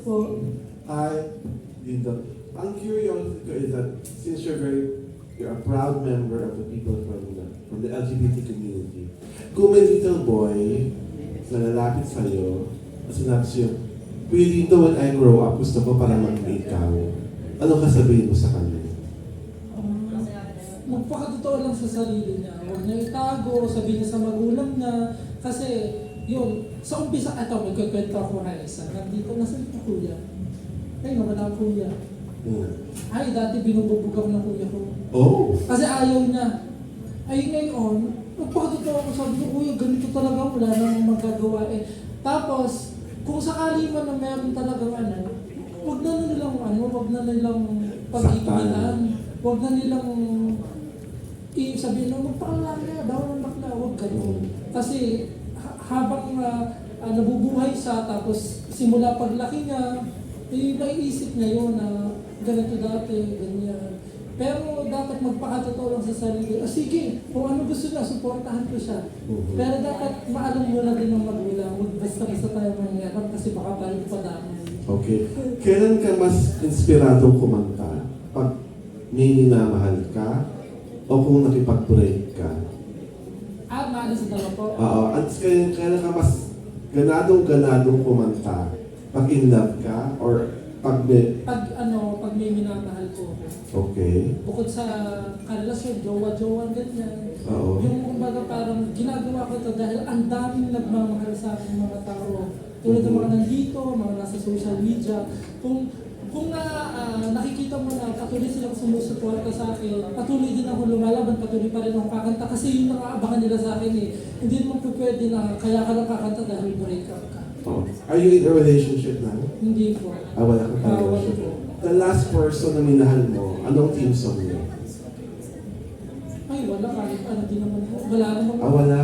po. Hi, Dito. Ang curiosity ko is that since you're a proud member of the people from the LGBT community, kung may little boy na lalapit sa'yo, at sinabi sa'yo, Kuya Dito, when I grow up, gusto ko para maging ikaw. Anong kasabihin mo sa kanya? Magpakatotoo lang sa sarili niya. Huwag niya itago, sabihin niya sa magulang niya. Kasi, yun, sa umpisa, may kwento ako na isa. Nandito, nasa dito kuya. Ay, nawala ang kuya. Ay, dati binububog ako ng kuya ko. Oh! Kasi ayaw niya. Ay, ngayon, magpakatotoo ako, sabi ko, kuya, ganito talaga, wala nang magagawa eh. Tapos, kung sakali man na meron talagang wag na nilang pag-ipitan. Wag na nilang sabihin na magpaalala, bawal ng bakla, wag ganun. Kasi habang nabubuhay siya, tapos simula paglaki niya, naiisip niya yun na ganito dati, ganyan. Pero dapat magpakatotoo lang sa sarili. Sige, kung ano gusto niya, suportahan ko siya. Pero dapat maalam mo na din ng magulang, huwag basta-basta tayo mangyayarap kasi baka tayo padamay. Okay. Kailan ka mas inspiradong kumanta? Pag may minamahal ka o kung nakipag-break ka? Maano sa dalawa po? Oo. At kailan ka mas ganadong kumanta? Pag in love ka or pag may... Pag may minamahal ko. Okay. Bukod sa karelasyon, jowa-jowa, ganyan. Oo. Yung kumbaga parang ginagawa ko ito dahil ang daming nagmamahal sa akin mga tao. Tulad ng mga nandito, mga nasa social media. Kung nakikita mo na patuloy silang sumusuporta sa akin, patuloy din ako lumalaban, patuloy pa rin ako kakanta kasi yun ang aabangan nila sa akin eh. Hindi naman po pwede na kaya ka lang kakanta dahil break up ka. Oh. Are you in a relationship now? Hindi po. Wala ka pa Wala relationship. po. The last person na minahal mo, anong team song niya? Ay, wala kahit di naman po. Wala naman po. Wala.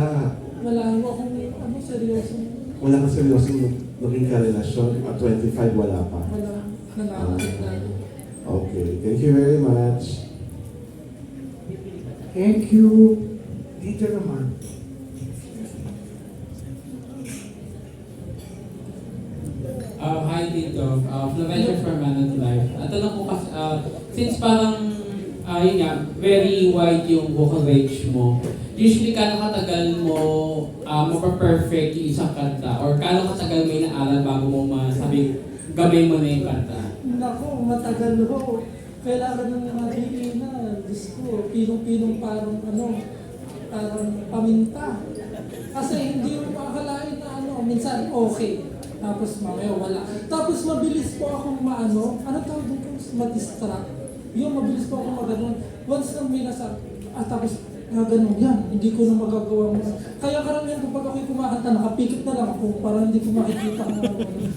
Wala naman akong seryoso. Wala kang seryosong naging karelasyon at 25 wala pa. Wala. Nangangalit na. Okay. Thank you very much. Thank you. Dito naman. Hi Tito, Flavelio from Manat Life. Tanong ko kasi, since parang, yun nga, very wide yung vocal range mo, usually kano katagal mo mapaperfect yung isang kanta? Or kano katagal mo inaaral bago mo masabi, gamay mo na yung kanta? Naku, matagal ho. Kailangan ng mga na, Diyos ko, pinong-pinong parang parang paminta. Kasi hindi mo makakalain na minsan okay. Tapos mamaya wala. Tapos mabilis po akong tawag ko? Ma-distract. Yung mabilis po akong maganon. Once na may tapos ganun yan, hindi ko na magagawa mo. Kaya karamihan ko pag ako'y kumakanta, nakapikit na lang ako para hindi ko makikita ang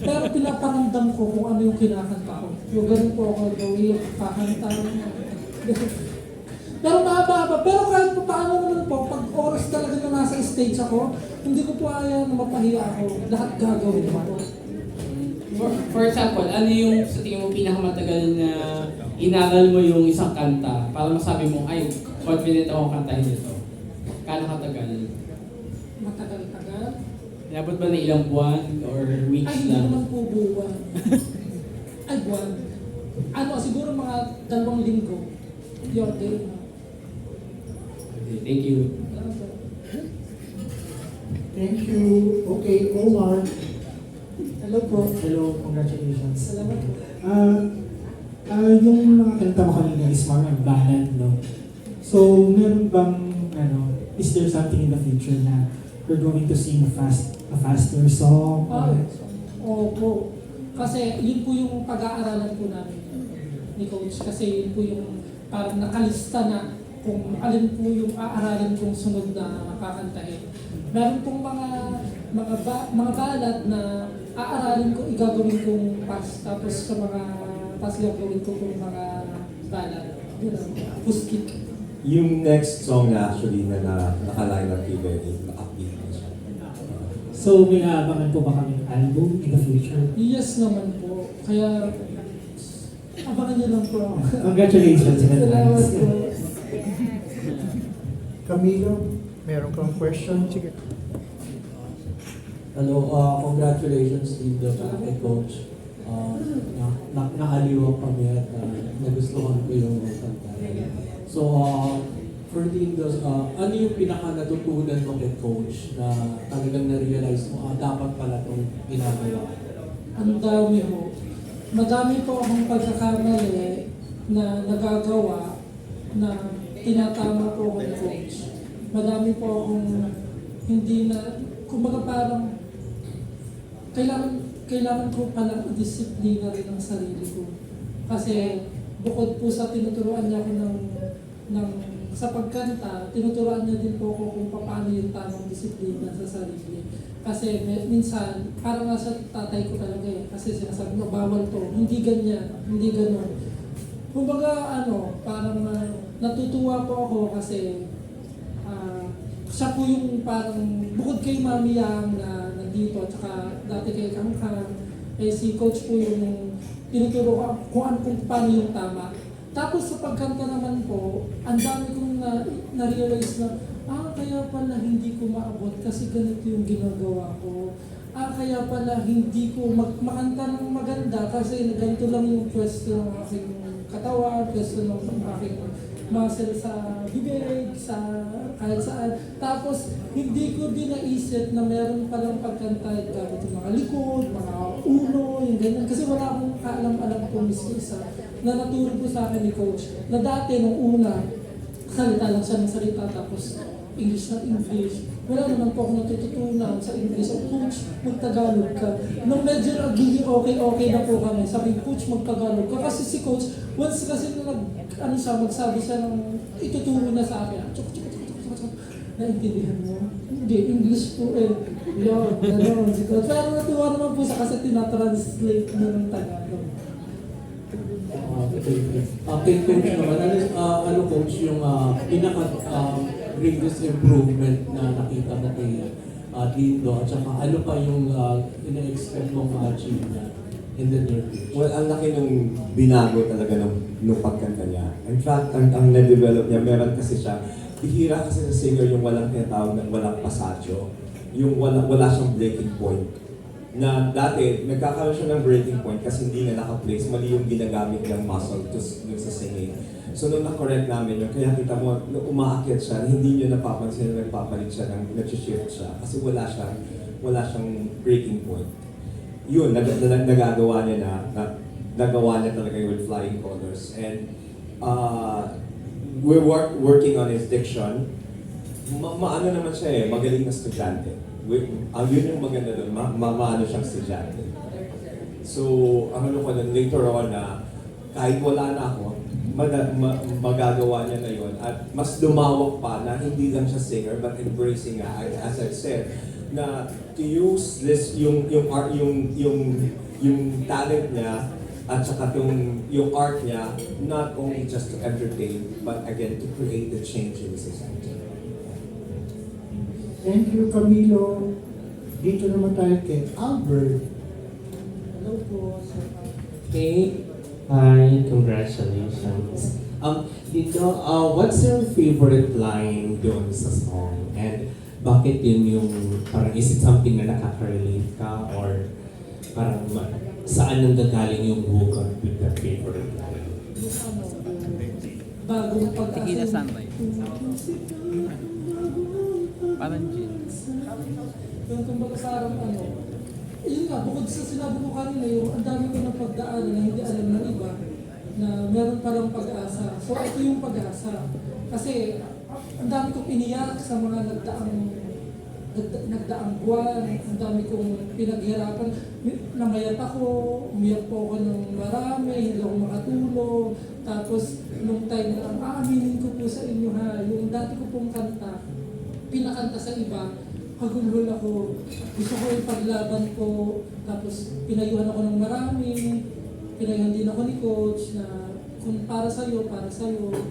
Pero pinaparamdam ko kung ano yung kinakanta ko. Yung ganun po ako gawin, kakanta. Pero mahaba-haba. Pero kahit pa paano naman po, pag oras talaga na nasa stage ako, hindi ko po ayaw na mapahiya ako. Lahat gagawin ko. For example, ano yung sa tingin mo pinakamatagal na inaral mo yung isang kanta para masabi mo, ay, confident ako kantahin ito? Kano katagal? Matagal-tagal? Inabot ba na ilang buwan or weeks Ay, hindi lang? naman po buwan. Ay, buwan. Siguro mga 2 linggo. Yun, din. Okay, thank you. Thank you. Okay, Omar. Hello po. Hello, congratulations. Salamat po. Yung mga kanta mo kanina is mga ballad, no? So, meron bang, is there something in the future na we're going to sing a faster song? Opo. Kasi yun po yung pag-aaralan po namin ni Coach. Kasi yun po yung parang nakalista na kung alin po yung aaralin kong sunod na kakantahin. Meron pong mga balad na aaralin ko, igagawin kong pass. Tapos sa tapos gagawin ko kong mga balad. Yun ang acoustic. Yung next song na actually na nakaline up kay Benny, upbeat na siya. So, may aabangan po ba kami album in the future? Yes naman po. Kaya abangan niyo lang po. Congratulations in Salamat advance. po. Camilo, meron kang question? Sige. Congratulations din kay Coach. naaliwag kami at nagustuhan ko yung kanta. So, for Lindos, ano yung pinaka natutunan mo kay Coach na talagang na-realize mo, dapat pala itong ginagawa? Ang dami ho. Madami po akong pagkakamali na nagagawa na tinatama po ako ni Coach. Madami po akong hindi na, kumbaga parang kailangan ko palang disiplina rin ang sarili ko. Kasi bukod po sa tinuturuan niya ako sa pagkanta, tinuturuan niya din po ako kung paano yung tamang disiplina sa sarili. Kasi minsan, parang nasa tatay ko talaga eh. Kasi sinasabi mo, bawal to. Hindi ganyan, hindi ganon. Kumbaga, parang natutuwa po ako kasi siya po yung parang, bukod kay Mami Yang na nandito, at saka dati kay Kangkang, si Coach po yung tinuturo ko kung paano yung tama. Tapos sa pagkanta naman po, ang dami kong na-realize na, kaya pala hindi ko maabot kasi ganito yung ginagawa ko. Kaya pala hindi ko makanta ng maganda kasi ganito lang yung pwesto ng aking katawan, pwesto ng aking muscle sa bibig, sa kahit saan. Tapos, hindi ko din naisip na meron palang pagkanta gamit yung mga likod, mga ulo, yung ganyan. Kasi wala akong kaalam-alam po mismo isa na naturo po sa akin ni Coach. Na dati, nung una, salita lang siya ng salita, tapos English na English. Wala naman po ako natututunan sa English. O Coach, mag-Tagalog ka. Nung medyo nagiging okay na po kami, sabi, Coach, mag-Tagalog ka. Kasi si Coach, once kasi magsabi siya ng ituturo na sa akin. Naintindihan mo? Hindi, English po eh. Yun, gano'n. Pero natuwa naman po sa kasi tinatranslate na ng Tagalog. Kay Coach naman, ano Coach yung greatest improvement na nakita mo kay dito at saka ano pa yung ina-expect mong ma-achieve na in the near future? Well, ang laki nung binago talaga nung pagkanta niya. In fact, ang na-develop niya, meron kasi siya, bihira kasi sa singer yung walang tinatawag na walang passaggio. Yung wala siyang breaking point. Na dati, nagkakaroon siya ng breaking point kasi hindi na naka-place, mali yung ginagamit niyang muscle dun sa singing. So nung na-correct namin yun, kaya kita mo, nung umaakyat siya, hindi niyo napapansin na nagpapalit siya, nag-shift siya kasi wala siyang breaking point. Yun, nagagawa niya nagawa niya talaga with flying colors. And we're working on his diction. Maano naman siya eh, magaling na estudyante. Yun yung maganda doon, maano siyang estudyante. So, ang ano ko nun, later on na kahit wala na ako, magagawa niya na yun. At mas lumawak pa na hindi lang siya singer, but embracing nga, as I said, na to use this, yung talent niya, at saka yung art niya, not only just to entertain, but again, to create the change in the society. Thank you, Camilo. Dito naman tayo kay Albert. Hello po, Sir. Okay. Hi, congratulations. Dito, what's your favorite line doon sa song? And bakit yun yung, parang is it something na nakaka-relate ka? Or parang saan nanggagaling yung hook with that favorite line? Bagong pag-asa. Parang jeans. Yung kumbaga parang yun nga, bukod sa sinabi ko kanina, yung ang dami ko ng pagdaanan na hindi alam ng iba, na meron palang pag-asa. So ito yung pag-asa. Kasi ang dami kong iniyak sa mga nagdaang buwan, ang dami kong pinaghirapan. Namayat ako, umiyak po ako ng marami, hindi ako makatulog. Tapos nung time na aaminin ko po sa inyo yung dati ko pong kanta, pinakanta sa iba, hagulhol ako, gusto ko ipaglaban ko, tapos pinayuhan ako ng marami, pinayuhan din ako ni Coach na kung para sa'yo,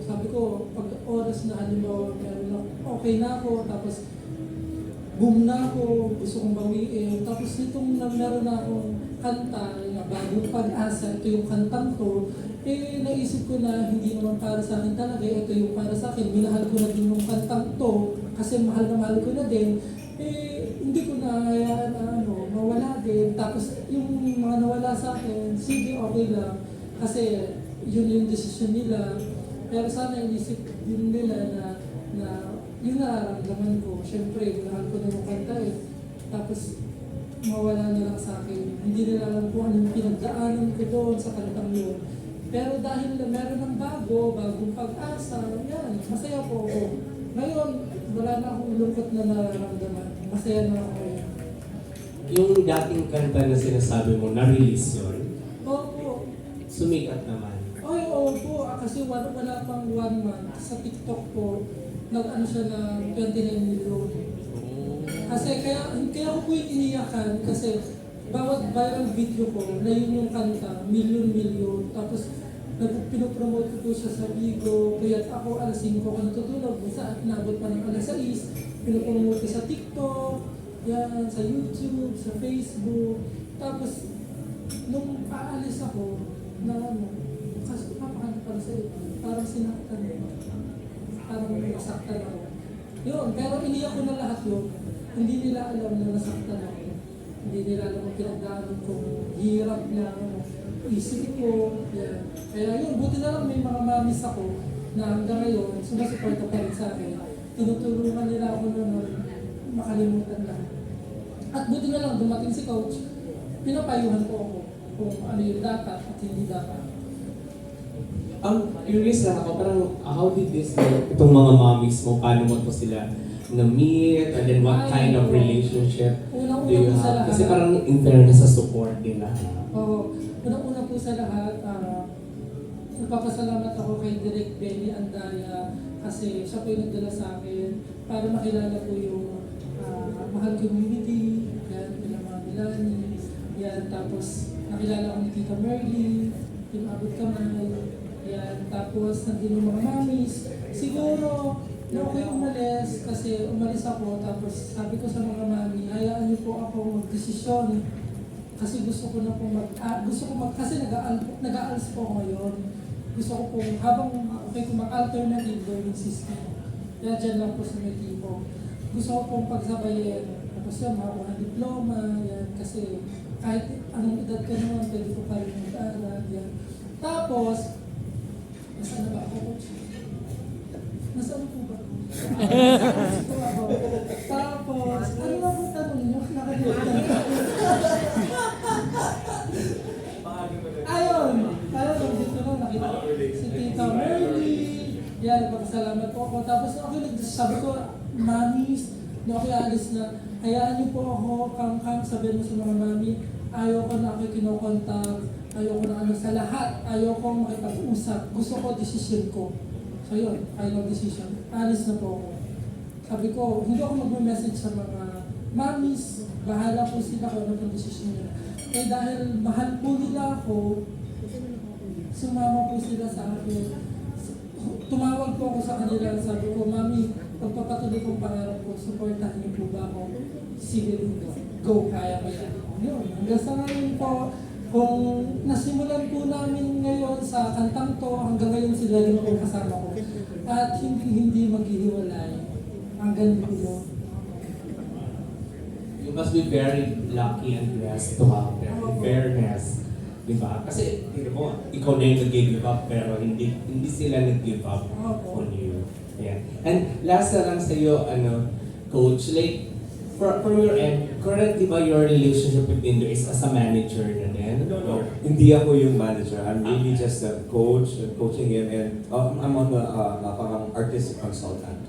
sabi ko, pag oras na halimbawa, okay na ako, tapos boom na ako, gusto kong bawiin, tapos nitong meron na akong kanta, bagong pag-asa, ito yung kantang to, naisip ko na hindi naman para sa akin talaga, ito yung para sa akin, minahal ko na din yung kantang to, kasi mahal na mahal ko na din, hindi ko na hayaan na mawala din. Tapos yung mga nawala sa akin, sige, okay lang. Kasi yun yung desisyon nila. Pero sana inisip din nila na yung nararamdaman ko. Siyempre, mahal ko na yung kanta eh. Tapos mawala na lang sa akin. Hindi nila alam kung anong pinagdaanan ko doon sa kantang yun. Pero dahil meron ng bagong pag-asa, yan, masaya po ako. Ngayon, wala na akong lungkot na nararamdaman. Masaya na ako ngayon. Yung dating kanta na sinasabi mo, na-release yun, Opo. sumikat naman. Ay, opo. Kasi wala pang 1 month. Sa TikTok po, nag-ano siya ng 29 million. Kasi kaya ko po yung iniyakan kasi bawat viral video ko na yun yung kanta, million. Tapos pinopromote ko po siya sa Bigo, kaya't ako alas 5 ko natutulog, minsan inabot pa ng alas 6, pinopromote ko sa TikTok, yan, sa YouTube, sa Facebook. Tapos, nung aalis ako, kasi papakanta para sa ito, parang sinaktan mo, parang nasaktan ako. Yun, pero iniyak ko na lahat yun. Hindi nila alam na nasaktan ako. Hindi nila alam ang pinagdaanan kong hirap na isip ko. Yan. Kaya yun, buti na lang may mga mamis ako na hanggang ngayon, sumasuporta pa rin sa akin. Tinutulungan nila ako noon makalimutan lang. At buti na lang dumating si coach, pinapayuhan ko ako kung ano yung dapat at hindi dapat. Curious lang ako, parang how did this work? Itong mga mommies mo, paano mo to sila na-meet? And then what kind of relationship do you have? Kasi parang in fairness sa support nila. Oo. Unang-una po sa lahat, nagpapasalamat ako kay Direk Benny Andaya kasi siya po yung nagdala sa akin para makilala po yung mahal community, yan, yung mga Milani, yan, tapos nakilala ko ni Tita Merly, yung Abot Kamay, yan, tapos nandun yung mga mamis. Siguro, nung ako'y umalis, kasi umalis ako, tapos sabi ko sa mga mami, hayaan niyo po ako mag-desisyon. Kasi gusto ko na po kasi nag-aalis po ako ngayon. Gusto ko po, habang okay ko mag-alternative learning system. Kaya dyan lang po sa may tipo. Gusto ko pong pagsabayin. Tapos yan, makakuha ng diploma, yan, kasi kahit anong edad ka naman, pwede ko pa rin mag-aaral, yan. Tapos, nasaan na ba ako, coach? Nasaan po ba? Tapos, ano ba po tanong nyo? Nakalimutan ko. Ayun! Ayun, dito na nakita ko si Tita Merly. Yan, pagkasalamat po ako. Tapos ako nagsasabi ko, mamis, na ako alis na, hayaan niyo po ako, kang sabihin mo sa mga mami, ayaw ko na ako kinokontak, ayaw ko na ano sa lahat, ayaw ko makipag-usap. Gusto ko, decision ko. So yun, final decision. Alis na po ako. Sabi ko, hindi ako mag-message sa mga mamis, bahala po sila kung ano yung decision nila. Eh dahil mahal po nila ako, sumama po sila sa akin. Tumawag po ako sa kanila, sabi ko, mami, pagpapatuloy kong pangarap ko, supportahan niyo po ba ako? Sige rin po. Go, kaya ko yan. Yun, hanggang sa ngayon po, kung nasimulan po namin ngayon sa kantang to, hanggang ngayon sila rin po kasama ko. At hindi maghihiwalay. Hanggang dulo. You must be very lucky and blessed to have them. In fairness. Diba? Kasi, tingnan mo, ikaw na yung nag-give up, pero hindi sila nag-give up on you. Yeah. And last na lang sa'yo, Coach, like, from your end, currently ba your relationship with Indo is as a manager na din? No. Hindi ako yung manager. I'm really just a coach, coaching him, and I'm on the parang artistic consultant.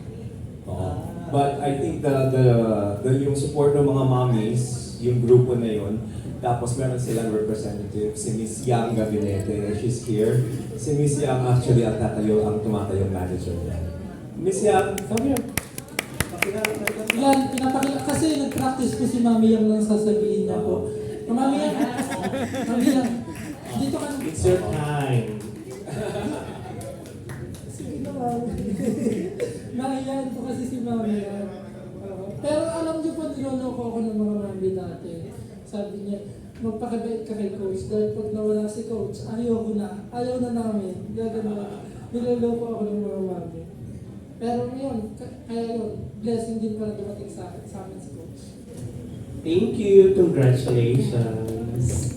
But I think the yung support ng mga mommies, yung grupo na yun, tapos meron silang representative, si Miss Yang Gabinete, she's here. Si Miss Yang actually ang tumatayong manager niya. Miss Yang, come here. Yan, pinapakita. Kasi nag-practice po si Mami Yang lang sasabihin niya po. Mami Yang, dito ka na. It's your time. Sige na, Mami. Nahiyan po kasi si Mami Yang. Pero alam niyo po, niloloko ako ng mga mami dati. Sabi niya, magpakabait ka kay coach. Dahil pag nawala si coach, ayaw na namin. Gagano, niloloko ako ng mga mami. Pero yun, kaya yun, blessing din pala dumating sa amin si coach. Thank you. Congratulations.